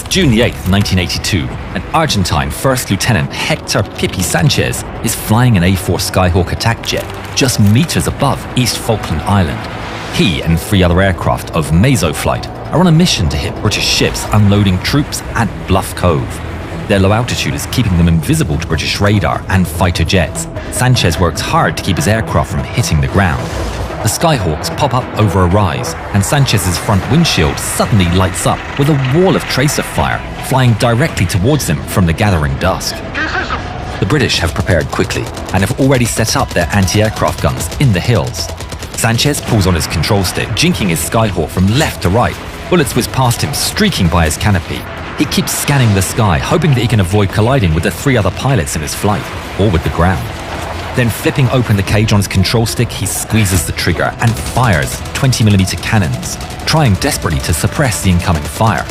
June the 8th, 1982, an Argentine First Lieutenant Hector Pipi Sanchez is flying an A4 Skyhawk attack jet just meters above East Falkland Island. He and 3 other aircraft of Meso flight are on a mission to hit British ships unloading troops at Bluff Cove. Their low altitude is keeping them invisible to British radar and fighter jets. Sanchez works hard to keep his aircraft from hitting the ground. The Skyhawks pop up over a rise, and Sanchez's front windshield suddenly lights up with a wall of tracer fire flying directly towards them from the gathering dusk. The British have prepared quickly and have already set up their anti-aircraft guns in the hills. Sanchez pulls on his control stick, jinking his Skyhawk from left to right. Bullets whiz past him, streaking by his canopy. He keeps scanning the sky, hoping that he can avoid colliding with the 3 other pilots in his flight, or with the ground. Then flipping open the cage on his control stick, he squeezes the trigger and fires 20mm cannons, trying desperately to suppress the incoming fire.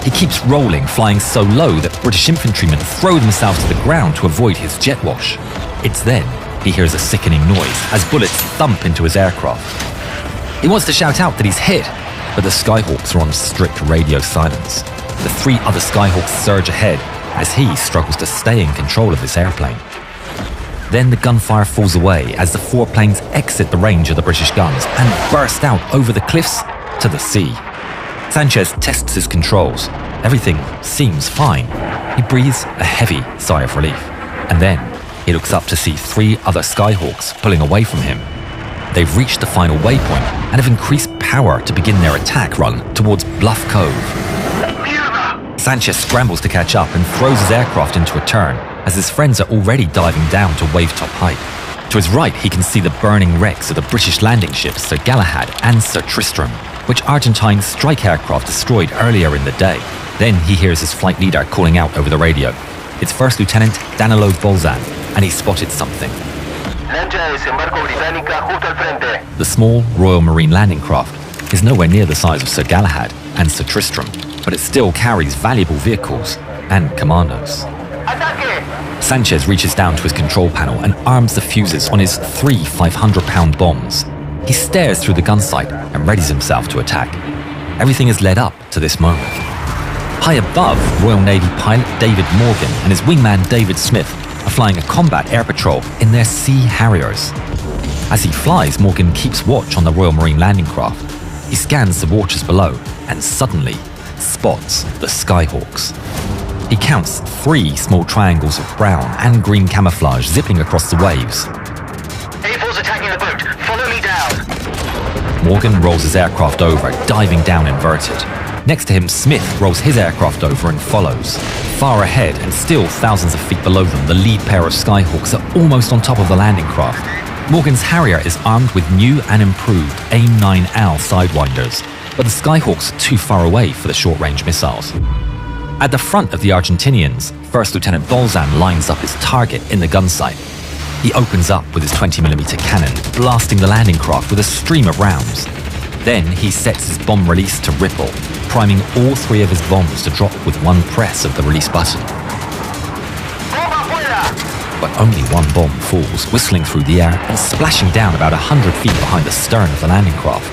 He keeps rolling, flying so low that British infantrymen throw themselves to the ground to avoid his jet wash. It's then he hears a sickening noise as bullets thump into his aircraft. He wants to shout out that he's hit, but the Skyhawks are on strict radio silence. The 3 other Skyhawks surge ahead as he struggles to stay in control of this airplane. Then the gunfire falls away as the 4 planes exit the range of the British guns and burst out over the cliffs to the sea. Sanchez tests his controls. Everything seems fine. He breathes a heavy sigh of relief. And then he looks up to see 3 other Skyhawks pulling away from him. They've reached the final waypoint and have increased power to begin their attack run towards Bluff Cove. Sanchez scrambles to catch up and throws his aircraft into a turn as his friends are already diving down to wavetop height. To his right, he can see the burning wrecks of the British landing ships Sir Galahad and Sir Tristram, which Argentine strike aircraft destroyed earlier in the day. Then he hears his flight leader calling out over the radio. It's First Lieutenant Danilo Bolzan, and he spotted something. The small Royal Marine landing craft is nowhere near the size of Sir Galahad and Sir Tristram, but it still carries valuable vehicles and commandos. Sanchez reaches down to his control panel and arms the fuses on his 3 500-pound bombs. He stares through the gun sight and readies himself to attack. Everything has led up to this moment. High above, Royal Navy pilot David Morgan and his wingman David Smith are flying a combat air patrol in their Sea Harriers. As he flies, Morgan keeps watch on the Royal Marine landing craft. He scans the waters below and suddenly spots the Skyhawks. He counts 3 small triangles of brown and green camouflage zipping across the waves. A4's attacking the boat. Follow me down. Morgan rolls his aircraft over, diving down inverted. Next to him, Smith rolls his aircraft over and follows. Far ahead, and still thousands of feet below them, the lead pair of Skyhawks are almost on top of the landing craft. Morgan's Harrier is armed with new and improved AIM-9L sidewinders, but the Skyhawks are too far away for the short-range missiles. At the front of the Argentinians, First Lieutenant Bolzan lines up his target in the gun sight. He opens up with his 20mm cannon, blasting the landing craft with a stream of rounds. Then he sets his bomb release to ripple, priming all 3 of his bombs to drop with one press of the release button. But only one bomb falls, whistling through the air and splashing down about 100 feet behind the stern of the landing craft.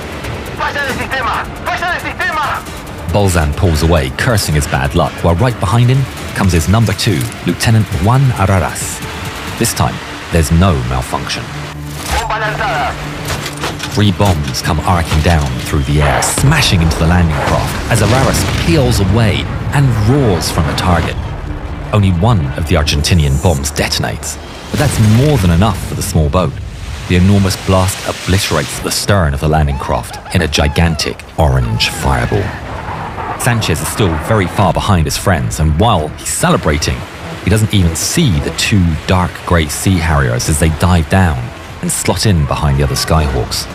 Bolzan pulls away, cursing his bad luck, while right behind him comes his number 2, Lieutenant Juan Araras. This time, there's no malfunction. 3 bombs come arcing down through the air, smashing into the landing craft as Araras peels away and roars from the target. Only one of the Argentinian bombs detonates, but that's more than enough for the small boat. The enormous blast obliterates the stern of the landing craft in a gigantic orange fireball. Sanchez is still very far behind his friends, and while he's celebrating, he doesn't even see the 2 dark grey Sea Harriers as they dive down and slot in behind the other Skyhawks.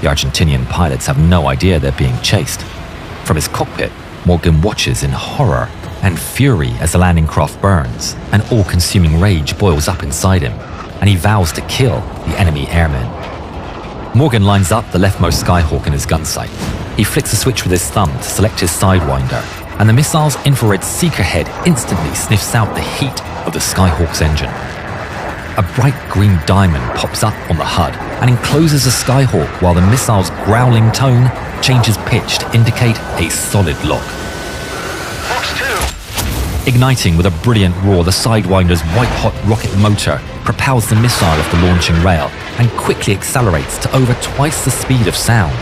The Argentinian pilots have no idea they're being chased. From his cockpit, Morgan watches in horror and fury as the landing craft burns, and all-consuming rage boils up inside him, and he vows to kill the enemy airmen. Morgan lines up the leftmost Skyhawk in his gun sight. He flicks a switch with his thumb to select his sidewinder, and the missile's infrared seeker head instantly sniffs out the heat of the Skyhawk's engine. A bright green diamond pops up on the HUD and encloses the Skyhawk while the missile's growling tone changes pitch to indicate a solid lock. Fox 2. Igniting with a brilliant roar, the Sidewinder's white-hot rocket motor propels the missile off the launching rail and quickly accelerates to over twice the speed of sound.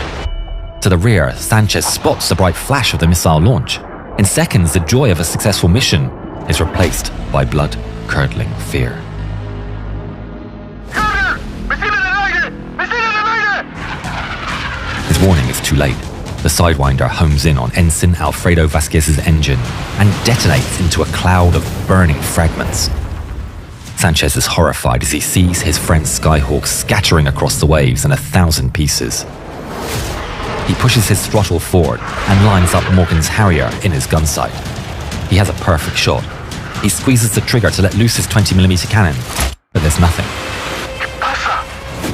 To the rear, Sanchez spots the bright flash of the missile launch. In seconds, the joy of a successful mission is replaced by blood-curdling fear. His warning is too late. The Sidewinder homes in on Ensign Alfredo Vasquez's engine and detonates into a cloud of burning fragments. Sanchez is horrified as he sees his friend's Skyhawk scattering across the waves in 1,000 pieces. He pushes his throttle forward and lines up Morgan's Harrier in his gun sight. He has a perfect shot. He squeezes the trigger to let loose his 20mm cannon, but there's nothing.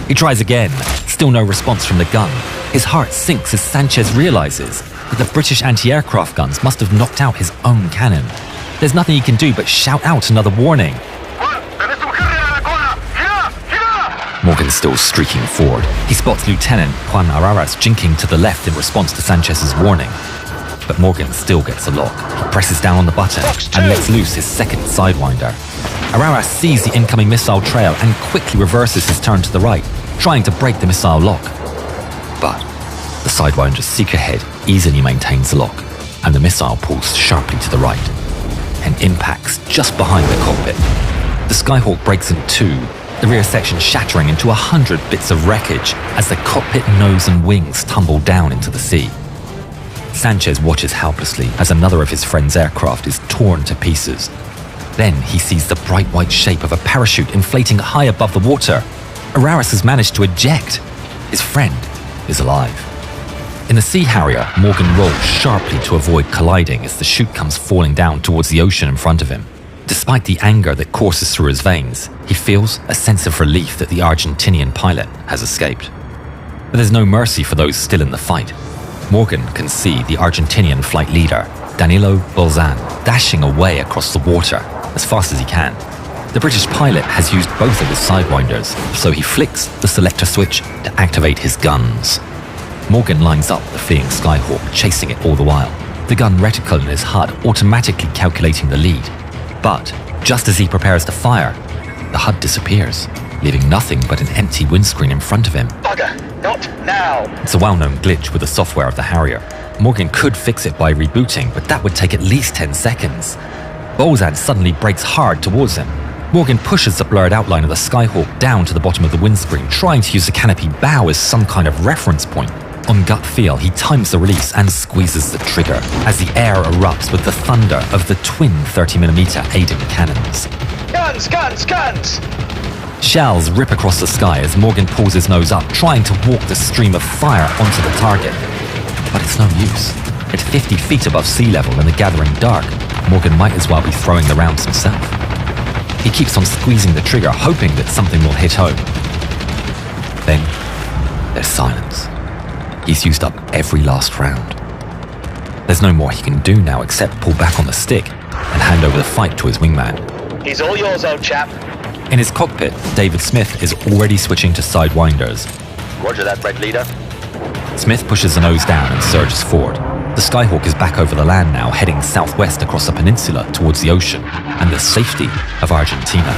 He tries again, still no response from the gun. His heart sinks as Sanchez realizes that the British anti-aircraft guns must have knocked out his own cannon. There's nothing he can do but shout out another warning. Morgan's still streaking forward. He spots Lieutenant Juan Araras jinking to the left in response to Sanchez's warning. But Morgan still gets a lock, presses down on the button, and lets loose his second Sidewinder. Araras sees the incoming missile trail and quickly reverses his turn to the right, trying to break the missile lock. But the Sidewinder's seeker head easily maintains the lock, and the missile pulls sharply to the right and impacts just behind the cockpit. The Skyhawk breaks in two, the rear section shattering into 100 bits of wreckage as the cockpit nose and wings tumble down into the sea. Sanchez watches helplessly as another of his friend's aircraft is torn to pieces. Then he sees the bright white shape of a parachute inflating high above the water. Araras has managed to eject. His friend is alive. In the Sea Harrier, Morgan rolls sharply to avoid colliding as the chute comes falling down towards the ocean in front of him. Despite the anger that courses through his veins, he feels a sense of relief that the Argentinian pilot has escaped. But there's no mercy for those still in the fight. Morgan can see the Argentinian flight leader, Danilo Bolzan, dashing away across the water as fast as he can. The British pilot has used both of his Sidewinders, so he flicks the selector switch to activate his guns. Morgan lines up the fleeing Skyhawk, chasing it all the while, the gun reticle in his HUD automatically calculating the lead. But just as he prepares to fire, the HUD disappears, leaving nothing but an empty windscreen in front of him. Bugger, not now! It's a well-known glitch with the software of the Harrier. Morgan could fix it by rebooting, but that would take at least 10 seconds. Bolzan suddenly brakes hard towards him. Morgan pushes the blurred outline of the Skyhawk down to the bottom of the windscreen, trying to use the canopy bow as some kind of reference point. On gut feel, he times the release and squeezes the trigger as the air erupts with the thunder of the twin 30mm Aiden cannons. Guns, guns, guns! Shells rip across the sky as Morgan pulls his nose up, trying to walk the stream of fire onto the target. But it's no use. At 50 feet above sea level in the gathering dark, Morgan might as well be throwing the rounds himself. He keeps on squeezing the trigger, hoping that something will hit home. Then, there's silence. He's used up every last round. There's no more he can do now except pull back on the stick and hand over the fight to his wingman. He's all yours, old chap. In his cockpit, David Smith is already switching to Sidewinders. Roger that, Red Leader. Smith pushes the nose down and surges forward. The Skyhawk is back over the land now, heading southwest across the peninsula towards the ocean and the safety of Argentina.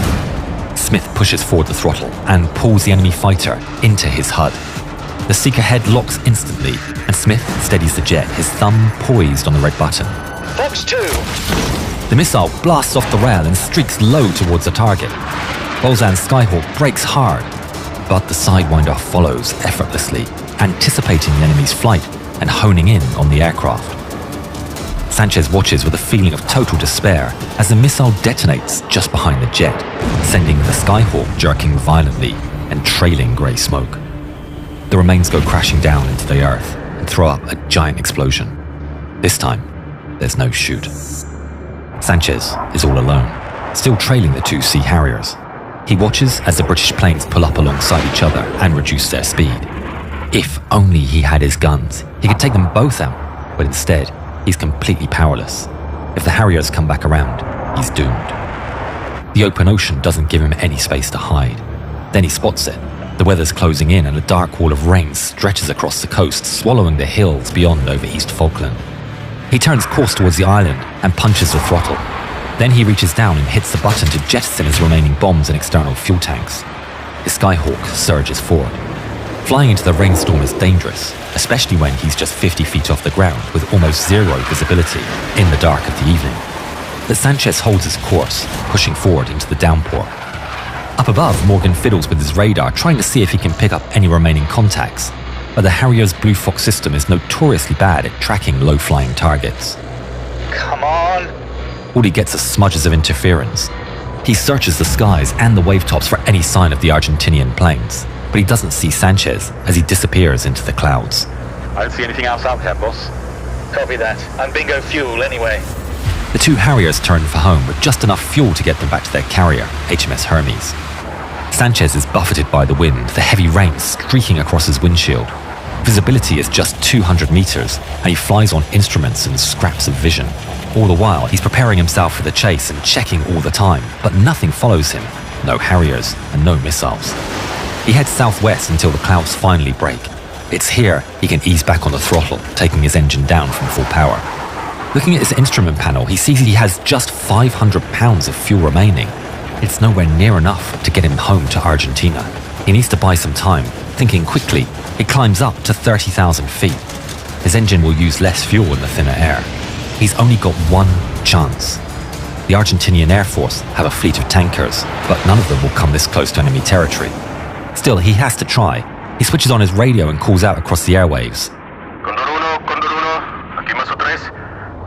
Smith pushes forward the throttle and pulls the enemy fighter into his HUD. The seeker head locks instantly, and Smith steadies the jet, his thumb poised on the red button. Fox 2! The missile blasts off the rail and streaks low towards the target. Bolzan's Skyhawk brakes hard, but the Sidewinder follows effortlessly, anticipating the enemy's flight and honing in on the aircraft. Sanchez watches with a feeling of total despair as the missile detonates just behind the jet, sending the Skyhawk jerking violently and trailing grey smoke. The remains go crashing down into the earth and throw up a giant explosion. This time, there's no chute. Sanchez is all alone, still trailing the two Sea Harriers. He watches as the British planes pull up alongside each other and reduce their speed. If only he had his guns, he could take them both out, but instead, he's completely powerless. If the Harriers come back around, he's doomed. The open ocean doesn't give him any space to hide. Then he spots it. The weather's closing in and a dark wall of rain stretches across the coast, swallowing the hills beyond over East Falkland. He turns course towards the island and punches the throttle. Then he reaches down and hits the button to jettison his remaining bombs and external fuel tanks. His Skyhawk surges forward. Flying into the rainstorm is dangerous, especially when he's just 50 feet off the ground with almost zero visibility in the dark of the evening. But Sanchez holds his course, pushing forward into the downpour. Up above, Morgan fiddles with his radar, trying to see if he can pick up any remaining contacts. But the Harrier's Blue Fox system is notoriously bad at tracking low-flying targets. Come on! All he gets are smudges of interference. He searches the skies and the wavetops for any sign of the Argentinian planes, but he doesn't see Sanchez as he disappears into the clouds. I don't see anything else out here, boss. Copy that. I'm bingo fuel anyway. The two Harriers turn for home with just enough fuel to get them back to their carrier, HMS Hermes. Sanchez is buffeted by the wind, the heavy rain streaking across his windshield. Visibility is just 200 meters, and he flies on instruments and scraps of vision. All the while, he's preparing himself for the chase and checking all the time, but nothing follows him. No Harriers and no missiles. He heads southwest until the clouds finally break. It's here he can ease back on the throttle, taking his engine down from full power. Looking at his instrument panel, he sees he has just 500 pounds of fuel remaining. It's nowhere near enough to get him home to Argentina. He needs to buy some time. Thinking quickly, he climbs up to 30,000 feet. His engine will use less fuel in the thinner air. He's only got one chance. The Argentinian Air Force have a fleet of tankers, but none of them will come this close to enemy territory. Still, he has to try. He switches on his radio and calls out across the airwaves. Condor 1, aquí Mazo 3,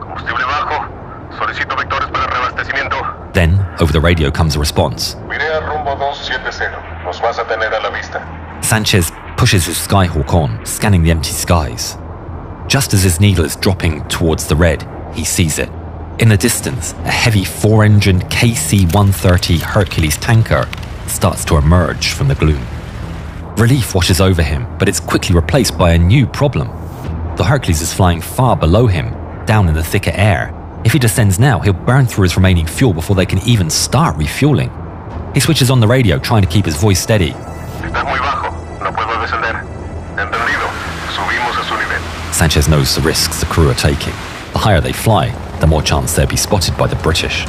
combustible bajo, solicito vectores para reabastecimiento. Then, over the radio comes a response. Mire rumbo 270, nos vas a tener a la vista. Sanchez pushes his Skyhawk on, scanning the empty skies. Just as his needle is dropping towards the red, he sees it. In the distance, a heavy 4-engined KC-130 Hercules tanker starts to emerge from the gloom. Relief washes over him, but it's quickly replaced by a new problem. The Hercules is flying far below him, down in the thicker air. If he descends now, he'll burn through his remaining fuel before they can even start refueling. He switches on the radio, trying to keep his voice steady. Estás muy bajo, no puedo descender. Entendido, subimos a su nivel. Sanchez knows the risks the crew are taking. The higher they fly, the more chance they'll be spotted by the British.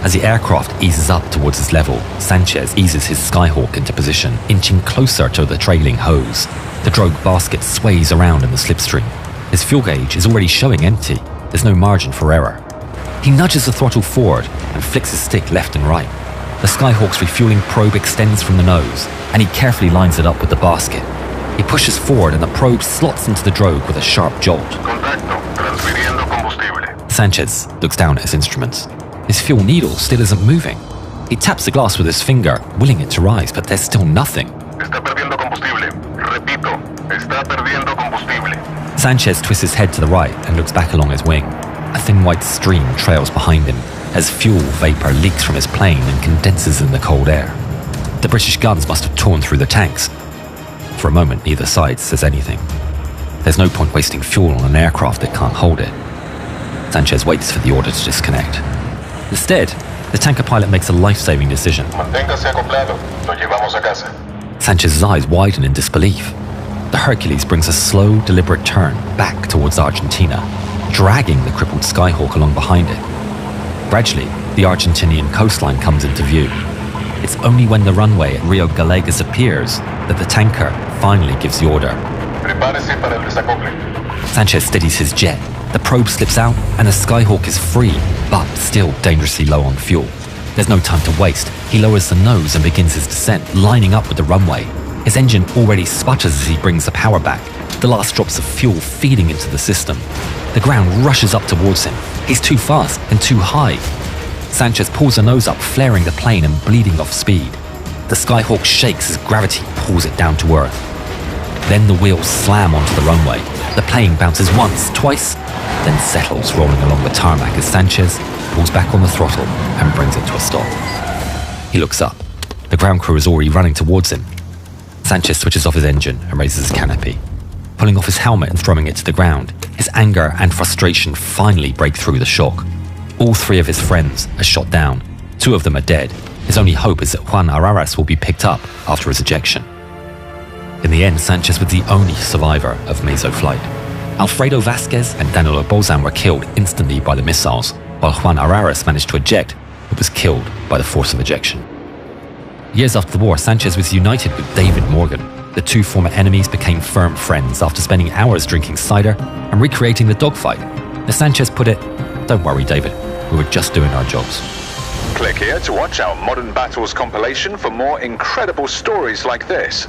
As the aircraft eases up towards his level, Sanchez eases his Skyhawk into position, inching closer to the trailing hose. The drogue basket sways around in the slipstream. His fuel gauge is already showing empty. There's no margin for error. He nudges the throttle forward and flicks his stick left and right. The Skyhawk's refueling probe extends from the nose, and he carefully lines it up with the basket. He pushes forward and the probe slots into the drogue with a sharp jolt. Contacto, transfiriendo combustible. Sanchez looks down at his instruments. His fuel needle still isn't moving. He taps the glass with his finger, willing it to rise, but there's still nothing. Está perdiendo combustible. Repito, está perdiendo combustible. Sanchez twists his head to the right and looks back along his wing. A thin white stream trails behind him as fuel vapor leaks from his plane and condenses in the cold air. The British guns must have torn through the tanks. For a moment, neither side says anything. There's no point wasting fuel on an aircraft that can't hold it. Sanchez waits for the order to disconnect. Instead, the tanker pilot makes a life-saving decision. Manténgase acoplado, lo llevamos a casa. Sanchez's eyes widen in disbelief. The Hercules brings a slow, deliberate turn back towards Argentina, dragging the crippled Skyhawk along behind it. Gradually, the Argentinian coastline comes into view. It's only when the runway at Rio Gallegos appears that the tanker finally gives the order. Prepárese para el desacople. Sanchez steadies his jet. The probe slips out and the Skyhawk is free, but still dangerously low on fuel. There's no time to waste. He lowers the nose and begins his descent, lining up with the runway. His engine already sputters as he brings the power back, the last drops of fuel feeding into the system. The ground rushes up towards him. He's too fast and too high. Sanchez pulls the nose up, flaring the plane and bleeding off speed. The Skyhawk shakes as gravity pulls it down to earth. Then the wheels slam onto the runway. The plane bounces once, twice, then settles, rolling along the tarmac as Sanchez pulls back on the throttle and brings it to a stop. He looks up. The ground crew is already running towards him. Sanchez switches off his engine and raises his canopy. Pulling off his helmet and throwing it to the ground, his anger and frustration finally break through the shock. All three of his friends are shot down. Two of them are dead. His only hope is that Juan Araras will be picked up after his ejection. In the end, Sanchez was the only survivor of Meso flight. Alfredo Vasquez and Danilo Bozan were killed instantly by the missiles, while Juan Araras managed to eject, but was killed by the force of ejection. Years after the war, Sanchez was united with David Morgan. The two former enemies became firm friends after spending hours drinking cider and recreating the dogfight. As Sanchez put it, "Don't worry, David, we were just doing our jobs." Click here to watch our Modern Battles compilation for more incredible stories like this.